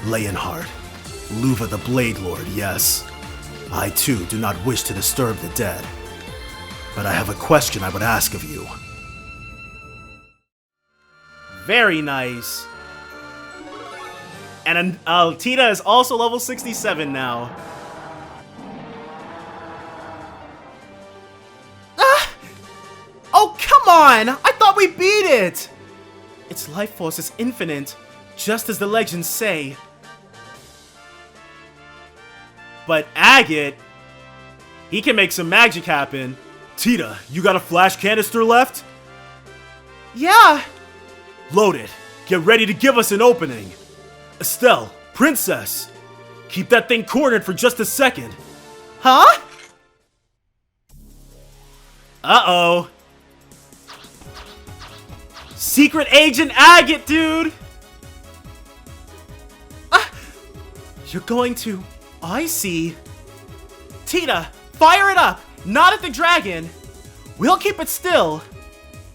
Leonhard, Loewe the Blade Lord, yes. I too do not wish to disturb the dead. But I have a question I would ask of you. Very nice. And Tita is also level 67 now. Ah! Oh, come on! I thought we beat it! Its life force is infinite, just as the legends say. But Agate, he can make some magic happen. Tita, you got a flash canister left? Yeah. Load it. Get ready to give us an opening. Estelle, Princess, keep that thing cornered for just a second. Huh? Uh-oh. Secret Agent Agate, dude! You're going to... I see. Tita, fire it up! Not at the dragon! We'll keep it still.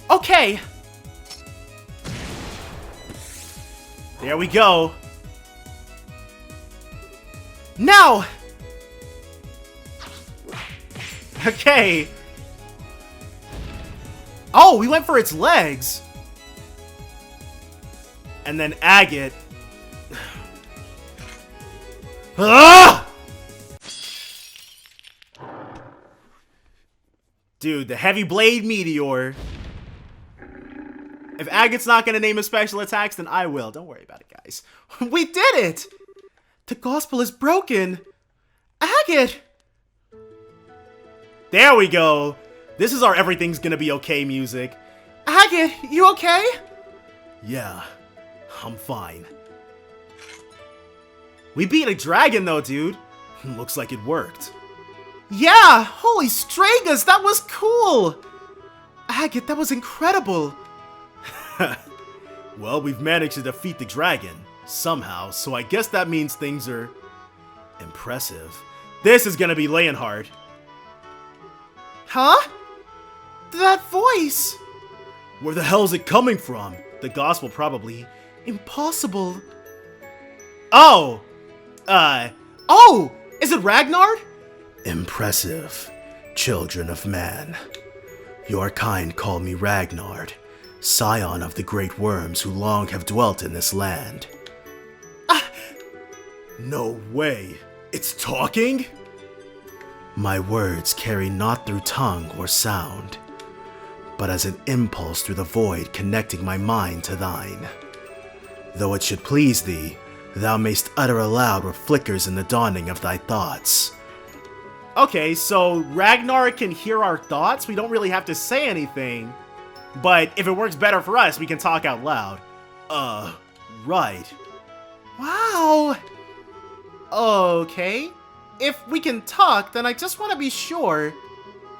Okay. There we go. Now! Okay. Oh, we went for its legs. And then Agate. Ah! Dude, the Heavy Blade Meteor. If Agate's not gonna name his special attacks, then I will. Don't worry about it, guys. We did it! The gospel is broken. Agate! There we go. This is our everything's gonna be okay music. Agate, you okay? Yeah, I'm fine. We beat a dragon though, dude. Looks like it worked. Yeah! Holy Stragus, that was cool! Agate, that was incredible. Well, we've managed to defeat the dragon, somehow, so I guess that means things are... impressive. This is gonna be Leonhard. Huh? That voice! Where the hell is it coming from? The gospel, probably. Impossible. Oh! Oh! Is it Ragnar? Impressive, children of man. Your kind call me Ragnar, scion of the great worms who long have dwelt in this land. No way! It's talking? My words carry not through tongue or sound, but as an impulse through the void connecting my mind to thine. Though it should please thee, thou mayst utter aloud what flickers in the dawning of thy thoughts. Okay, so Ragnar can hear our thoughts? We don't really have to say anything. But if it works better for us, we can talk out loud. Right. Wow. Okay. If we can talk, then I just want to be sure.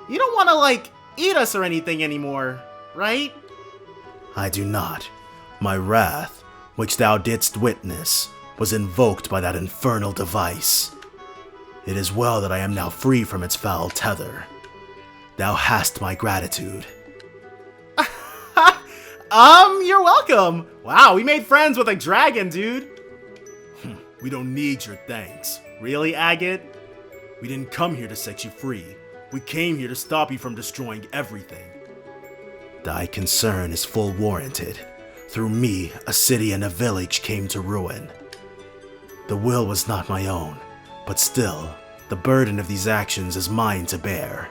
You don't want to, like, eat us or anything anymore, right? I do not. My wrath, which thou didst witness, was invoked by that infernal device. It is well that I am now free from its foul tether. Thou hast my gratitude. You're welcome. Wow, we made friends with a dragon, dude. We don't need your thanks. Really, Agate? We didn't come here to set you free. We came here to stop you from destroying everything. Thy concern is full warranted. Through me, a city and a village came to ruin. The will was not my own, but still, the burden of these actions is mine to bear.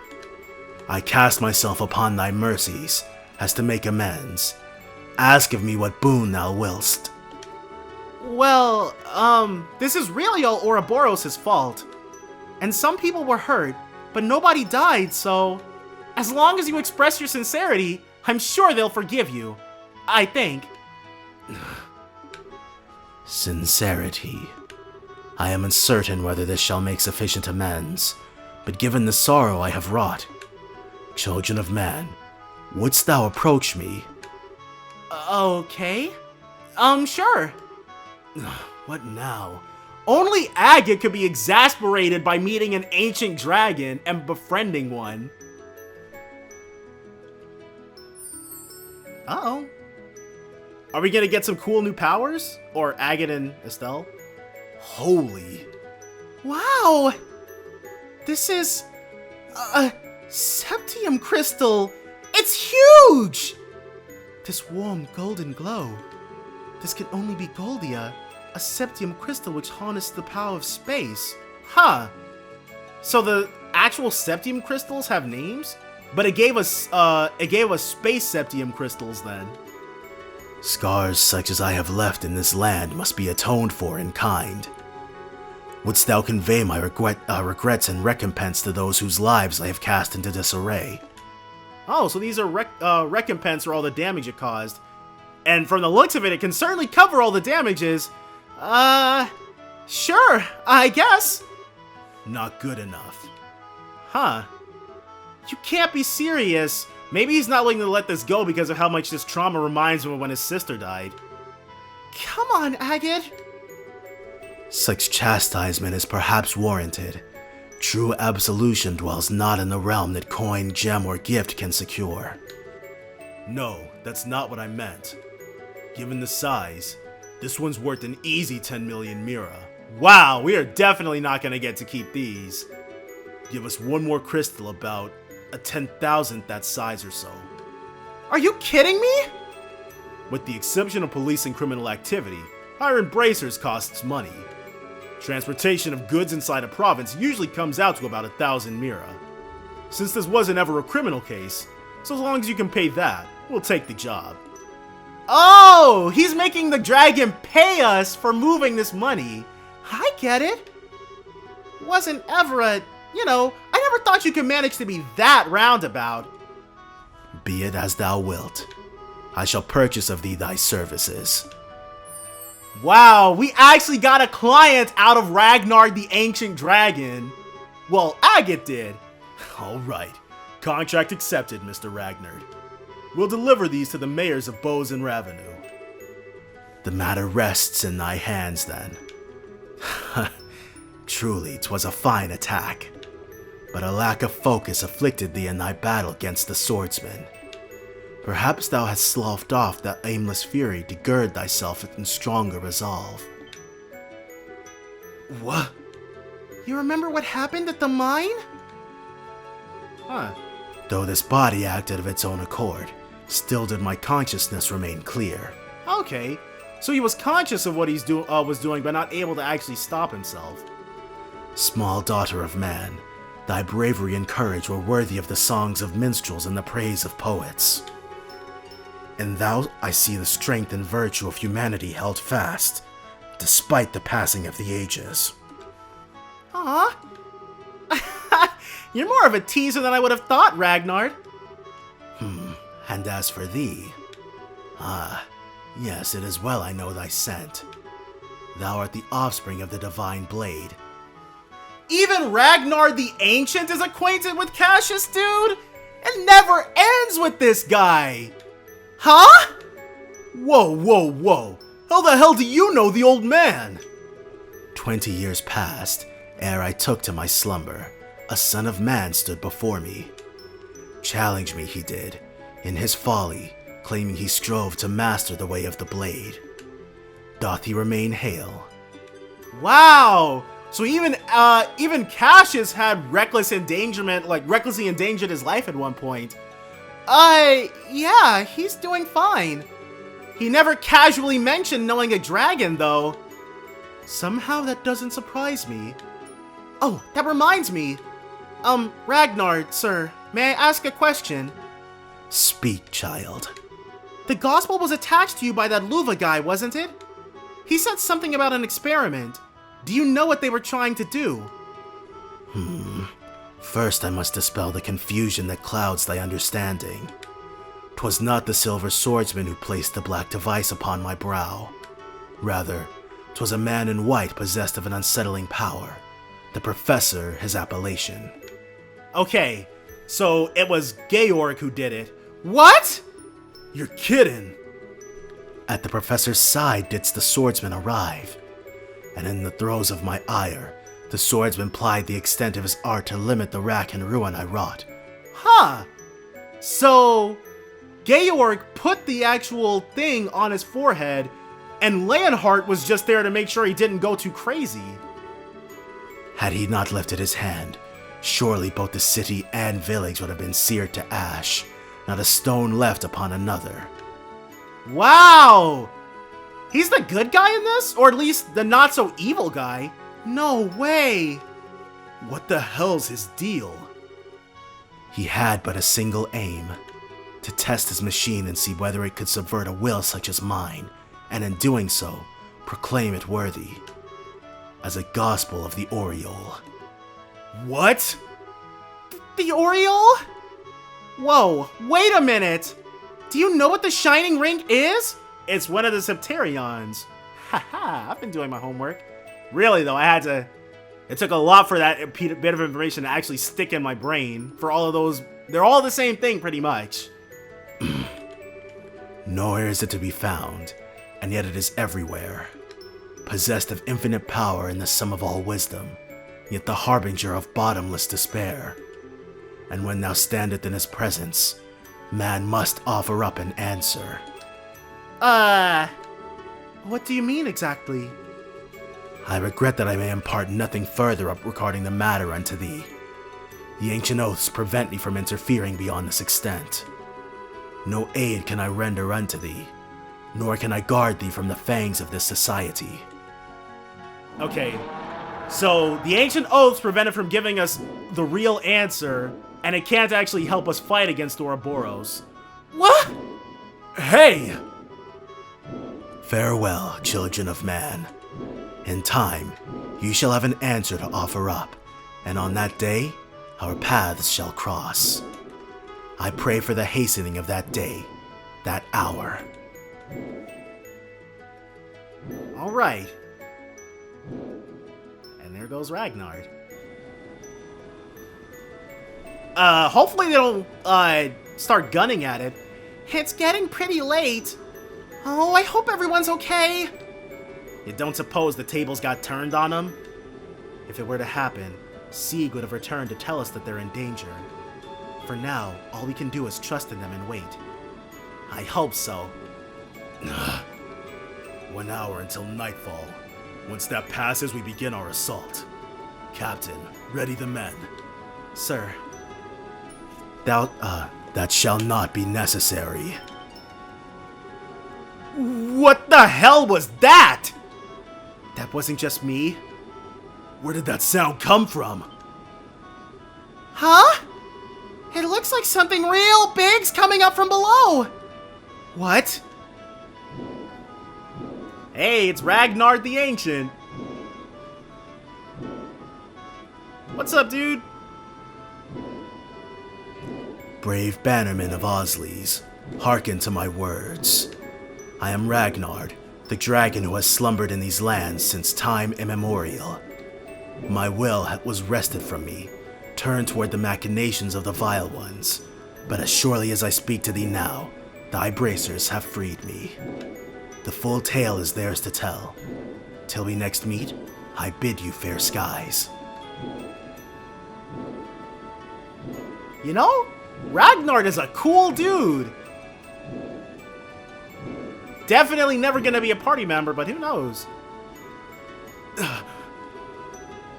I cast myself upon thy mercies, as to make amends. Ask of me what boon thou willst. Well, this is really all Ouroboros' fault. And some people were hurt, but nobody died, so... As long as you express your sincerity, I'm sure they'll forgive you. I think. Sincerity. I am uncertain whether this shall make sufficient amends, but given the sorrow I have wrought, children of man, wouldst thou approach me? Okay. Sure. What now? Only Agate could be exasperated by meeting an ancient dragon and befriending one. Uh-oh. Are we gonna get some cool new powers? Or Agate and Estelle? Holy. Wow! This is a septium crystal. It's huge! This warm golden glow. This can only be Goldia, a septium crystal which harnesses the power of space. Huh. So the actual septium crystals have names? But it gave us space septium crystals then. Scars such as I have left in this land must be atoned for in kind. Wouldst thou convey my regrets and recompense to those whose lives I have cast into disarray? Oh, so these are recompense for all the damage it caused. And from the looks of it, it can certainly cover all the damages. Sure, I guess. Not good enough. Huh. You can't be serious. Maybe he's not willing to let this go because of how much this trauma reminds him of when his sister died. Come on, Agate. Such chastisement is perhaps warranted. True absolution dwells not in the realm that coin, gem, or gift can secure. No, that's not what I meant. Given the size, this one's worth an easy 10 million mira. Wow, we are definitely not going to get to keep these. Give us one more crystal about a 10,000th that size or so. Are you kidding me? With the exception of police and criminal activity, hiring bracers costs money. Transportation of goods inside a province usually comes out to about 1,000 mira. Since this wasn't ever a criminal case, so as long as you can pay that, we'll take the job. Oh, he's making the dragon pay us for moving this money. I get it. Wasn't ever a, I never thought you could manage to be that roundabout. Be it as thou wilt. I shall purchase of thee thy services. Wow, we actually got a client out of Ragnar the Ancient Dragon. Well, Agate did. Alright, contract accepted, Mr. Ragnar. We'll deliver these to the mayors of Bose and Ravenue. The matter rests in thy hands then. Truly, 'twas a fine attack. But a lack of focus afflicted thee in thy battle against the swordsman. Perhaps thou hast sloughed off that aimless fury to gird thyself in stronger resolve. What? You remember what happened at the mine? Huh. Though this body acted of its own accord, still did my consciousness remain clear. Okay, so he was conscious of what he was doing, but not able to actually stop himself. Small daughter of man, thy bravery and courage were worthy of the songs of minstrels and the praise of poets. In thou I see the strength and virtue of humanity held fast, despite the passing of the ages. Aw. You're more of a teaser than I would have thought, Ragnar. And as for thee, yes, it is well I know thy scent. Thou art the offspring of the divine blade. Even Ragnar the Ancient is acquainted with Cassius, dude? It never ends with this guy. Huh? Whoa. How the hell do you know the old man? 20 years passed ere I took to my slumber. A son of man stood before me. Challenge me he did, in his folly, claiming he strove to master the way of the blade. Doth he remain hale? Wow! So even Cassius had recklessly endangered his life at one point. Yeah, he's doing fine. He never casually mentioned knowing a dragon, though. Somehow that doesn't surprise me. Oh, that reminds me. Ragnar, sir, may I ask a question? Speak, child. The gospel was attached to you by that Loewe guy, wasn't it? He said something about an experiment. Do you know what they were trying to do? First I must dispel the confusion that clouds thy understanding. 'Twas not the silver swordsman who placed the black device upon my brow. Rather, 'twas a man in white possessed of an unsettling power. The professor, his appellation. Okay, so it was Georg who did it. What? You're kidding. At the professor's side didst the swordsman arrive, and in the throes of my ire, the swordsman plied the extent of his art to limit the rack and ruin I wrought. Huh. So, Georg put the actual thing on his forehead, And Leonhardt was just there to make sure he didn't go too crazy. Had he not lifted his hand, surely both the city and village would have been seared to ash, not a stone left upon another. Wow! He's the good guy in this? Or at least the not-so-evil guy? No way! What the hell's his deal? He had but a single aim, to test his machine and see whether it could subvert a will such as mine, and in doing so, proclaim it worthy, as a gospel of the Oriole. What? The Oriole? Whoa, wait a minute! Do you know what the Shining Ring is? It's one of the Septarions. Haha, I've been doing my homework. Really though, it took a lot for that bit of information to actually stick in my brain. For all of those, they're all the same thing pretty much. Nowhere is it to be found, and yet it is everywhere. Possessed of infinite power and the sum of all wisdom, yet the harbinger of bottomless despair. And when thou standeth in his presence, man must offer up an answer. What do you mean exactly? I regret that I may impart nothing further up regarding the matter unto thee. The ancient oaths prevent me from interfering beyond this extent. No aid can I render unto thee, nor can I guard thee from the fangs of this society. Okay, so the ancient oaths prevent it from giving us the real answer, and it can't actually help us fight against Ouroboros. What? Hey! Farewell, children of man. In time, you shall have an answer to offer up, and on that day, our paths shall cross. I pray for the hastening of that day, that hour. Alright. And there goes Ragnar. Hopefully they don't, start gunning at it. It's getting pretty late. Oh, I hope everyone's okay. You don't suppose the tables got turned on them? If it were to happen, Sieg would have returned to tell us that they're in danger. For now, all we can do is trust in them and wait. I hope so. 1 hour until nightfall. Once that passes, we begin our assault. Captain, ready the men. Sir. That shall not be necessary. What the hell was that? That wasn't just me. Where did that sound come from? Huh? It looks like something real big's coming up from below. What? Hey, it's Ragnar the Ancient. What's up, dude? Brave bannermen of Osleys, hearken to my words. I am Ragnard, the dragon who has slumbered in these lands since time immemorial. My will was wrested from me, turned toward the machinations of the vile ones, but as surely as I speak to thee now, thy bracers have freed me. The full tale is theirs to tell. Till we next meet, I bid you fair skies. You know, Ragnar is a cool dude. Definitely never gonna be a party member, but who knows?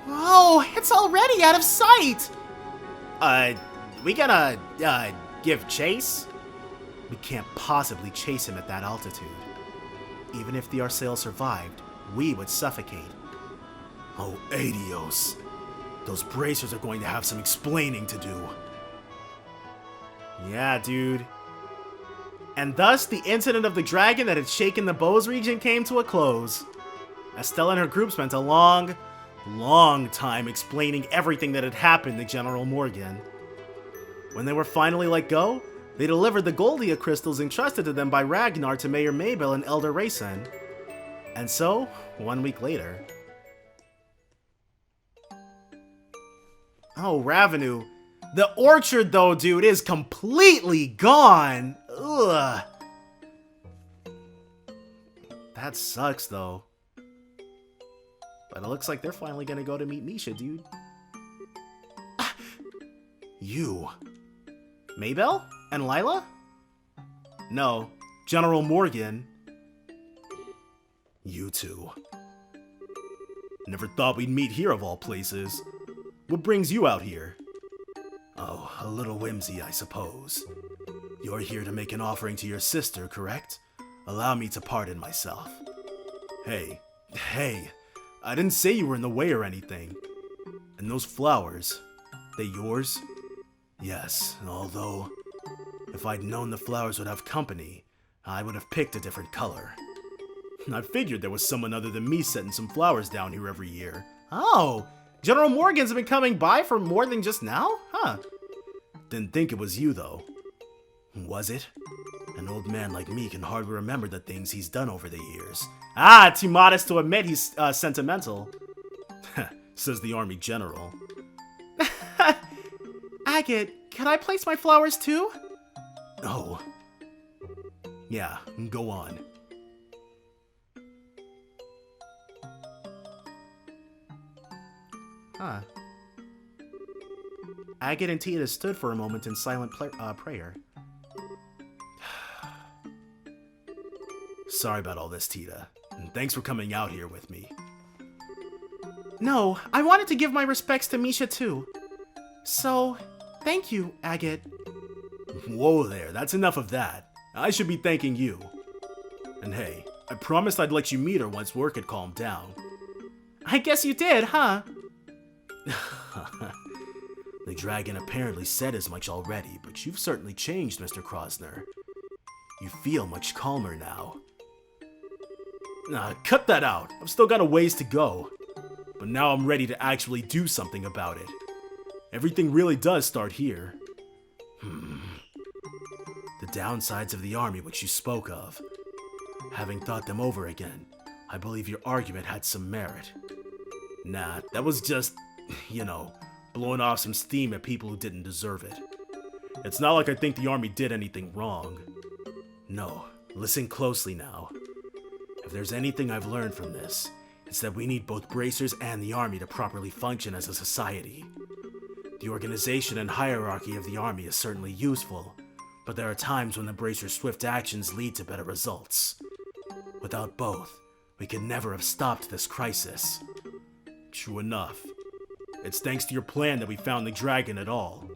Oh, it's already out of sight! We gonna, give chase? We can't possibly chase him at that altitude. Even if the Arsail survived, we would suffocate. Oh, adios. Those bracers are going to have some explaining to do. Yeah, dude. And thus, the incident of the dragon that had shaken the Bose region came to a close. Estelle and her group spent a long time explaining everything that had happened to General Morgan. When they were finally let go, they delivered the Goldia crystals entrusted to them by Ragnar to Mayor Mabel and Elder Rayson. And so, 1 week later... Oh, Ravenu. The orchard, though, dude, is completely gone. Ugh. That sucks, though. But it looks like they're finally gonna go to meet Mischa, dude. You. Mabel? And Lila? No, General Morgan. You two. Never thought we'd meet here of all places. What brings you out here? Oh, a little whimsy, I suppose. You're here to make an offering to your sister, correct? Allow me to pardon myself. Hey, I didn't say you were in the way or anything. And those flowers, they yours? Yes, although, if I'd known the flowers would have company, I would have picked a different color. I figured there was someone other than me setting some flowers down here every year. Oh, General Morgan's been coming by for more than just now? Huh. Didn't think it was you, though. Was it? An old man like me can hardly remember the things he's done over the years. Ah, too modest to admit he's sentimental. Says the army general. Agate, can I place my flowers too? Oh. Yeah, go on. Huh. Agate and Tita stood for a moment in silent prayer. Sorry about all this, Tita. And thanks for coming out here with me. No, I wanted to give my respects to Mischa too. So, thank you, Agate. Whoa there, that's enough of that. I should be thanking you. And hey, I promised I'd let you meet her once work had calmed down. I guess you did, huh? The dragon apparently said as much already, but you've certainly changed, Mr. Krosner. You feel much calmer now. Nah, cut that out. I've still got a ways to go. But now I'm ready to actually do something about it. Everything really does start here. The downsides of the army which you spoke of. Having thought them over again, I believe your argument had some merit. Nah, that was just, blowing off some steam at people who didn't deserve it. It's not like I think the army did anything wrong. No, listen closely now. If there's anything I've learned from this, it's that we need both bracers and the army to properly function as a society. The organization and hierarchy of the army is certainly useful, but there are times when the bracers' swift actions lead to better results. Without both, we could never have stopped this crisis. True enough. It's thanks to your plan that we found the dragon at all.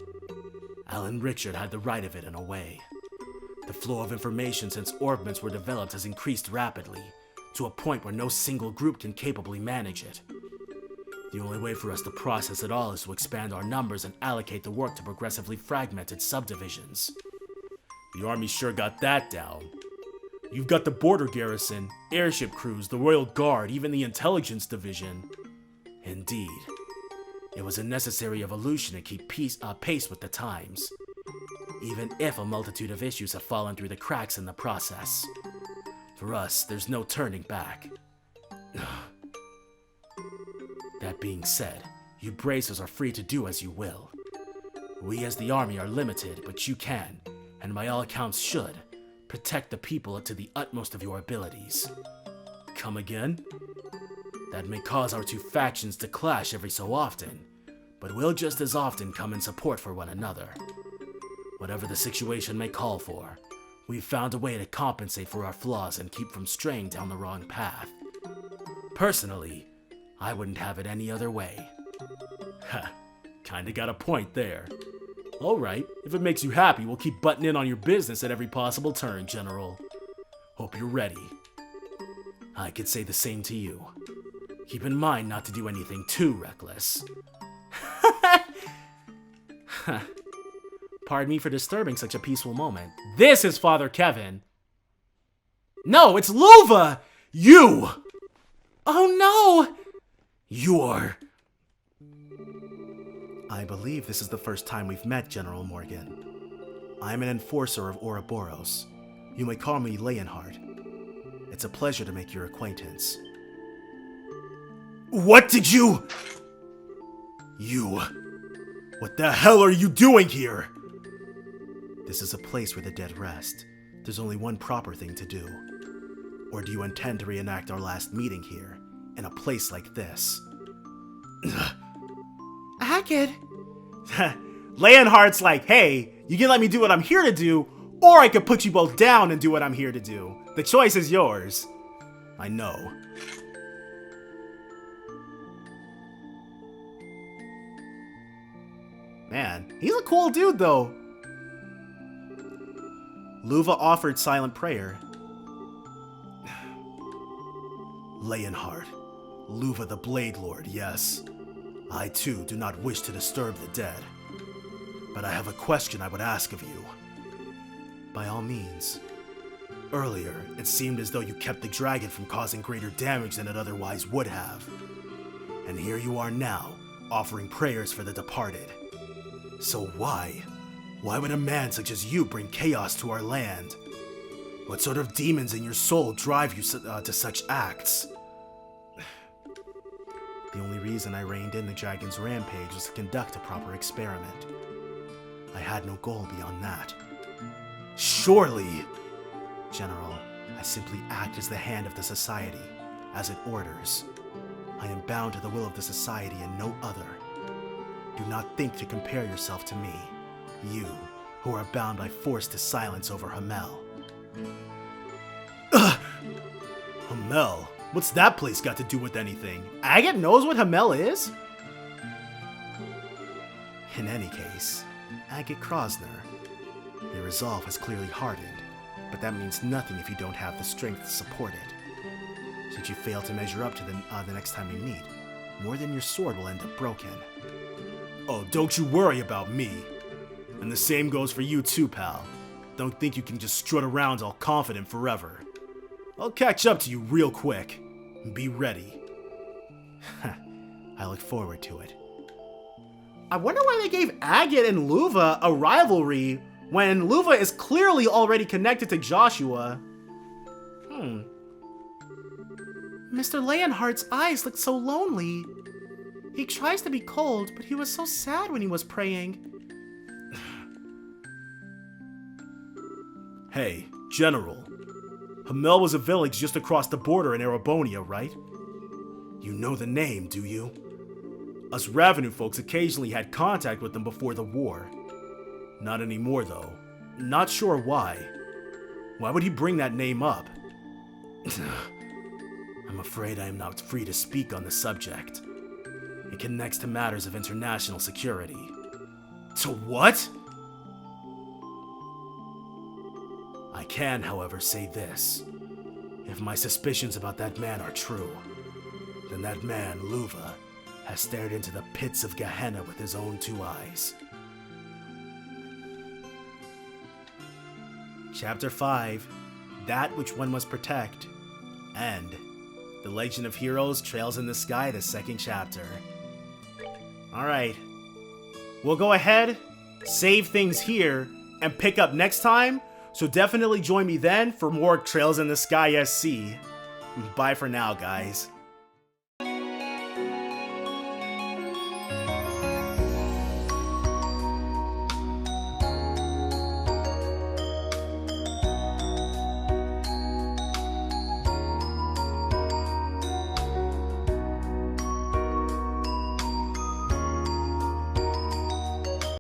Alan Richard had the right of it in a way. The flow of information since orbments were developed has increased rapidly, to a point where no single group can capably manage it. The only way for us to process it all is to expand our numbers and allocate the work to progressively fragmented subdivisions. The army sure got that down. You've got the border garrison, airship crews, the Royal Guard, even the intelligence division. Indeed. It was a necessary evolution to keep pace with the times, even if a multitude of issues have fallen through the cracks in the process. For us, there's no turning back. That being said, you bracers are free to do as you will. We as the army are limited, but you can, and by all accounts should, protect the people to the utmost of your abilities. Come again? That may cause our two factions to clash every so often, but we'll just as often come in support for one another. Whatever the situation may call for, we've found a way to compensate for our flaws and keep from straying down the wrong path. Personally, I wouldn't have it any other way. Ha, kinda got a point there. Alright, if it makes you happy, we'll keep butting in on your business at every possible turn, General. Hope you're ready. I could say the same to you. Keep in mind not to do anything too reckless. Pardon me for disturbing such a peaceful moment. This is Father Kevin. No, it's Loewe! You! Oh no! You're... I believe this is the first time we've met, General Morgan. I'm an enforcer of Ouroboros. You may call me Leonhardt. It's a pleasure to make your acquaintance. What did you... You... What the hell are you doing here? This is a place where the dead rest. There's only one proper thing to do. Or do you intend to reenact our last meeting here, in a place like this? Agate. Leonhardt's like, hey, you can let me do what I'm here to do, or I could put you both down and do what I'm here to do. The choice is yours. I know. Man, he's a cool dude, though. Loewe offered silent prayer. Leonhard, Loewe the Blade Lord, yes. I too do not wish to disturb the dead. But I have a question I would ask of you. By all means. Earlier, it seemed as though you kept the dragon from causing greater damage than it otherwise would have. And here you are now, offering prayers for the departed. So why? Why would a man such as you bring chaos to our land? What sort of demons in your soul drive you to such acts? The only reason I reined in the dragon's rampage was to conduct a proper experiment. I had no goal beyond that. Surely! General, I simply act as the hand of the society, as it orders. I am bound to the will of the society and no other. Do not think to compare yourself to me, you, who are bound by force to silence over Hamel. Hamel? What's that place got to do with anything? Agate knows what Hamel is? In any case, Agate Krosner, your resolve has clearly hardened, but that means nothing if you don't have the strength to support it. Should you fail to measure up to the next time we meet, more than your sword will end up broken. Oh, don't you worry about me. And the same goes for you too, pal. Don't think you can just strut around all confident forever. I'll catch up to you real quick. Be ready. I look forward to it. I wonder why they gave Agate and Loewe a rivalry when Loewe is clearly already connected to Joshua. Mr. Leonhardt's eyes look so lonely. He tries to be cold, but he was so sad when he was praying. Hey, General. Hamel was a village just across the border in Erebonia, right? You know the name, do you? Us Ravenu folks occasionally had contact with them before the war. Not anymore, though. Not sure why. Why would he bring that name up? I'm afraid I am not free to speak on the subject. It connects to matters of international security. To what? I can, however, say this. If my suspicions about that man are true, then that man, Loewe, has stared into the pits of Gehenna with his own two eyes. Chapter 5, That Which One Must Protect, and The Legend of Heroes Trails in the Sky, the second chapter. Alright, we'll go ahead, save things here, and pick up next time, so definitely join me then for more Trails in the Sky SC. Bye for now, guys.